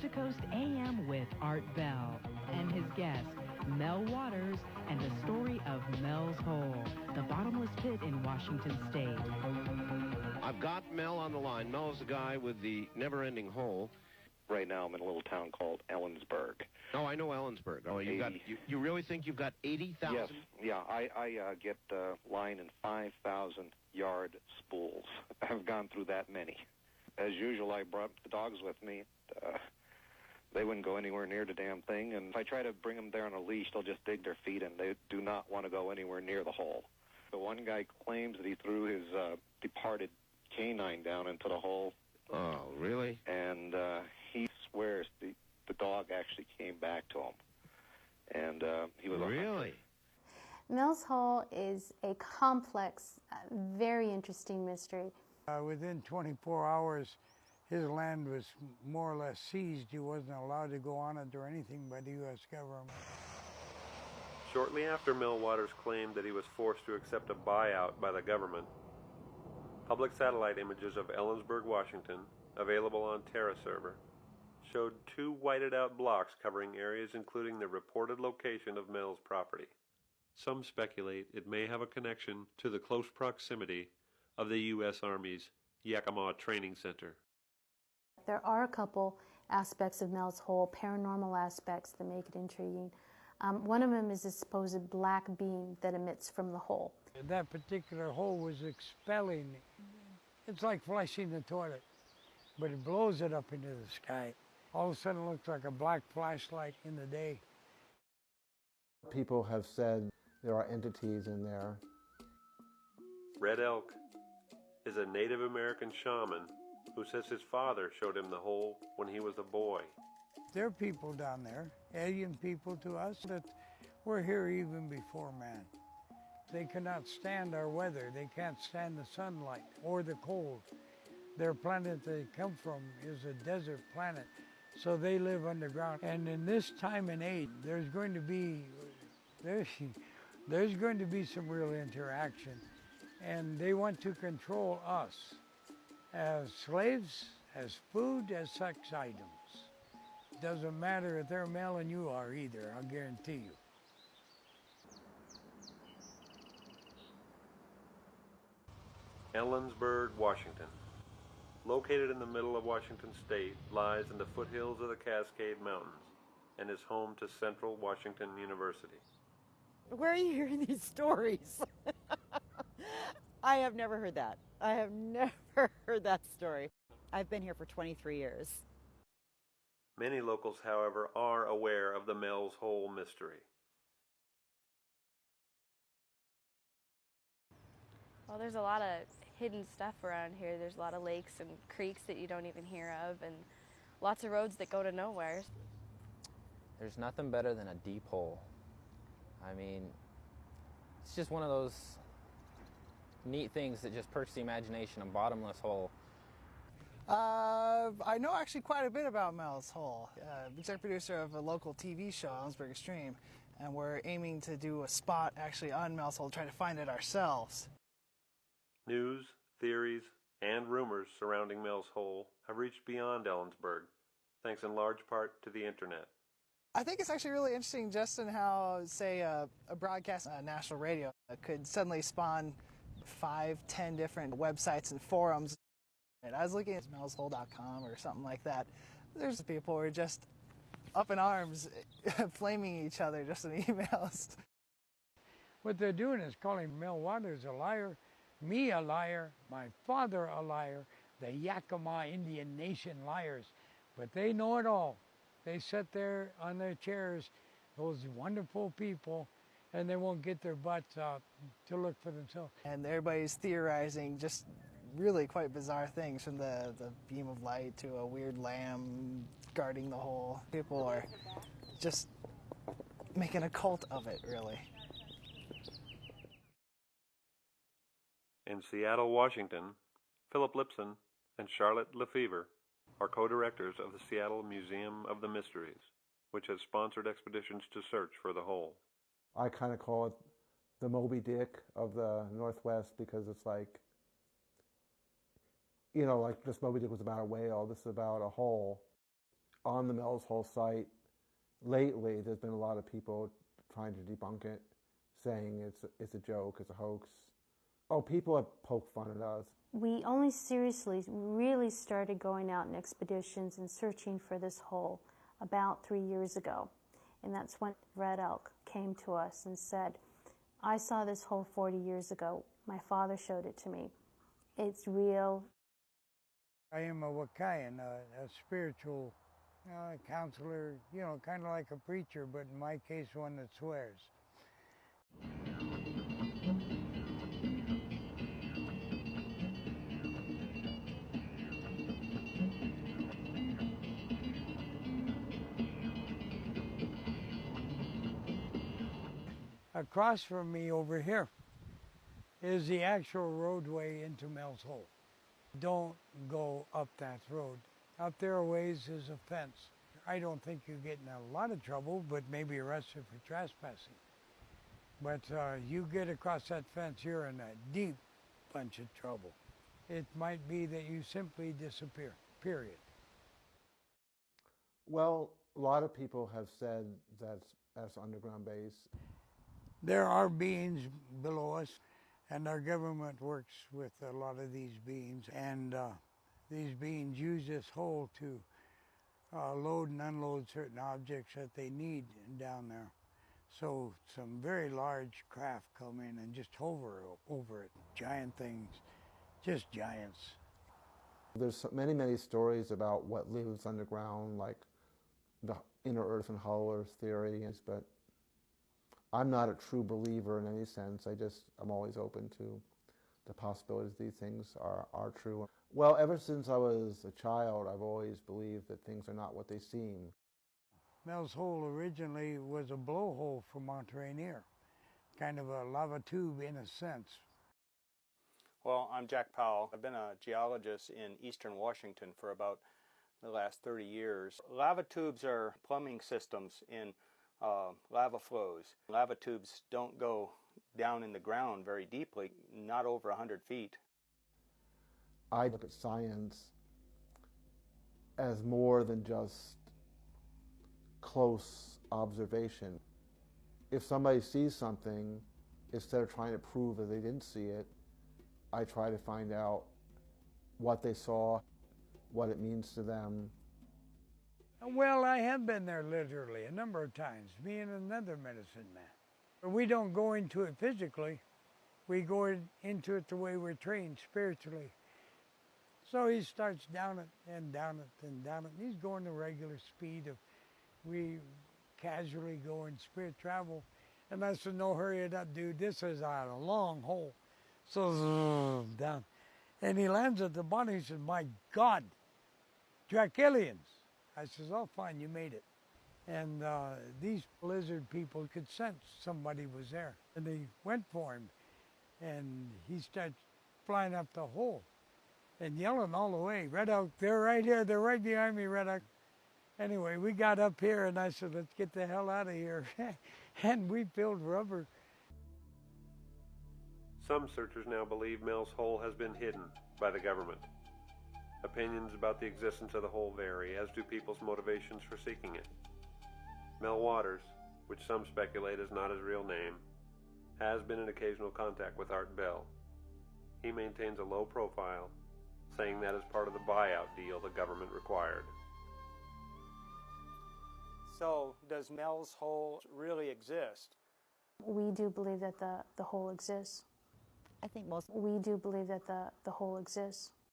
to Coast AM with Art Bell and his guest, Mel Waters, and the story of Mel's Hole, the bottomless pit in Washington State. I've got Mel on the line. Mel is the guy with the never-ending hole. Right now, I'm in a little town called Ellensburg. Oh, I know Ellensburg. Oh, you really think you've got 80,000? Yes. Yeah, I get line in 5,000-yard spools. I've gone through that many. As usual, I brought the dogs with me. They wouldn't go anywhere near the damn thing, and if I try to bring them there on a leash, they'll just dig their feet in. They do not want to go anywhere near the hole. The one guy claims that he threw his departed canine down into the hole. Oh, really? And he swears the dog actually came back to him. And he was really? Mel's Hole is a complex, very interesting mystery. Within 24 hours, his land was more or less seized. He wasn't allowed to go on it or anything by the U.S. government. Shortly after Mel Waters claimed that he was forced to accept a buyout by the government, public satellite images of Ellensburg, Washington, available on TerraServer, showed two whited-out blocks covering areas including the reported location of Mel's property. Some speculate it may have a connection to the close proximity of the U.S. Army's Yakima Training Center. There are a couple aspects of Mel's Hole, paranormal aspects that make it intriguing. One of them is a supposed black beam that emits from the hole. That particular hole was expelling, it's like flushing the toilet, but it blows it up into the sky. All of a sudden it looks like a black flashlight in the day. People have said there are entities in there. Red Elk is a Native American shaman who says his father showed him the hole when he was a boy. There are people down there, alien people to us, that were here even before man. They cannot stand our weather. They can't stand the sunlight or the cold. Their planet they come from is a desert planet, so they live underground. And in this time and age, there's going to be some real interaction, and they want to control us as slaves, as food, as sex items. Doesn't matter if they're male and you are either, I'll guarantee you. Ellensburg, Washington. Located in the middle of Washington State, lies in the foothills of the Cascade Mountains and is home to Central Washington University. Where are you hearing these stories? I have never heard that. I have never heard that story. I've been here for 23 years. Many locals, however, are aware of the Mel's Hole mystery. Well, there's a lot of hidden stuff around here. There's a lot of lakes and creeks that you don't even hear of, and lots of roads that go to nowhere. There's nothing better than a deep hole. I mean, it's just one of those neat things that just perks the imagination, a bottomless hole. I know actually quite a bit about Mel's Hole. Executive producer of a local TV show, Ellensburg Extreme, and we're aiming to do a spot actually on Mel's Hole, try to find it ourselves. News, theories, and rumors surrounding Mel's Hole have reached beyond Ellensburg, thanks in large part to the internet. I think it's actually really interesting just in how, say, a broadcast on national radio could suddenly spawn 5-10 different websites and forums. And I was looking at melshole.com or something like that. There's people who are just up in arms, flaming each other just in emails. What they're doing is calling Mel Waters a liar, me a liar, my father a liar, the Yakima Indian Nation liars. But they know it all. They sit there on their chairs, those wonderful people, and they won't get their butts out to look for themselves. And everybody's theorizing just really quite bizarre things, from the beam of light to a weird lamb guarding the hole. People are just making a cult of it, really. In Seattle, Washington, Philip Lipson and Charlotte Lefevre are co-directors of the Seattle Museum of the Mysteries, which has sponsored expeditions to search for the hole. I kind of call it the Moby Dick of the Northwest, because it's like, you know, like this Moby Dick was about a whale, this is about a hole. On the Mel'S Hole site, lately there's been a lot of people trying to debunk it, saying it's a joke, it's a hoax. Oh, people have poked fun at us. We only seriously really started going out in expeditions and searching for this hole about 3 years ago. And that's when Red Elk came to us and said, I saw this hole 40 years ago. My father showed it to me. It's real. I am a Wakayan, a spiritual counselor, you know, kind of like a preacher, but in my case, one that swears. Across from me over here is the actual roadway into Mel'S Hole. Don't go up that road. Up there a ways is a fence. I don't think you get in a lot of trouble, but maybe arrested for trespassing. But you get across that fence, you're in a deep bunch of trouble. It might be that you simply disappear, period. Well, a lot of people have said that's underground base. There are beings below us, and our government works with a lot of these beings, and these beings use this hole to load and unload certain objects that they need down there. So some very large craft come in and just hover over it. Giant things, just giants. There's many stories about what lives underground, like the inner earth and hollow earth theory, but I'm not a true believer in any sense. I'm always open to the possibilities these things are true. Well, ever since I was a child, I've always believed that things are not what they seem. Mel'S Hole originally was a blowhole for Mount Rainier, kind of a lava tube in a sense. Well, I'm Jack Powell. I've been a geologist in eastern Washington for about the last 30 years. Lava tubes are plumbing systems in lava flows. Lava tubes don't go down in the ground very deeply, not over 100 feet. I look at science as more than just close observation. If somebody sees something, instead of trying to prove that they didn't see it, I try to find out what they saw, what it means to them. Well, I have been there literally a number of times, me and another medicine man. We don't go into it physically. We go into it the way we're trained spiritually. So he starts down it and down it and down it. And he's going the regular speed of we casually go in spirit travel. And I said, no, hurry it up, dude. This is a long hole. So down. And he lands at the bottom. He said, my God, Dracilians. I says, oh, fine, you made it. And these lizard people could sense somebody was there. And they went for him. And he starts flying up the hole and yelling all the way, Red Elk, they're right here, they're right behind me, Red Elk. Anyway, we got up here and I said, let's get the hell out of here. And we filled rubber. Some searchers now believe Mel'S Hole has been hidden by the government. Opinions about the existence of the hole vary, as do people's motivations for seeking it. Mel Waters, which some speculate is not his real name, has been in occasional contact with Art Bell. He maintains a low profile, saying that is part of the buyout deal the government required. So, does Mel'S Hole really exist? We do believe that the hole exists. I think most. We do believe that the hole exists.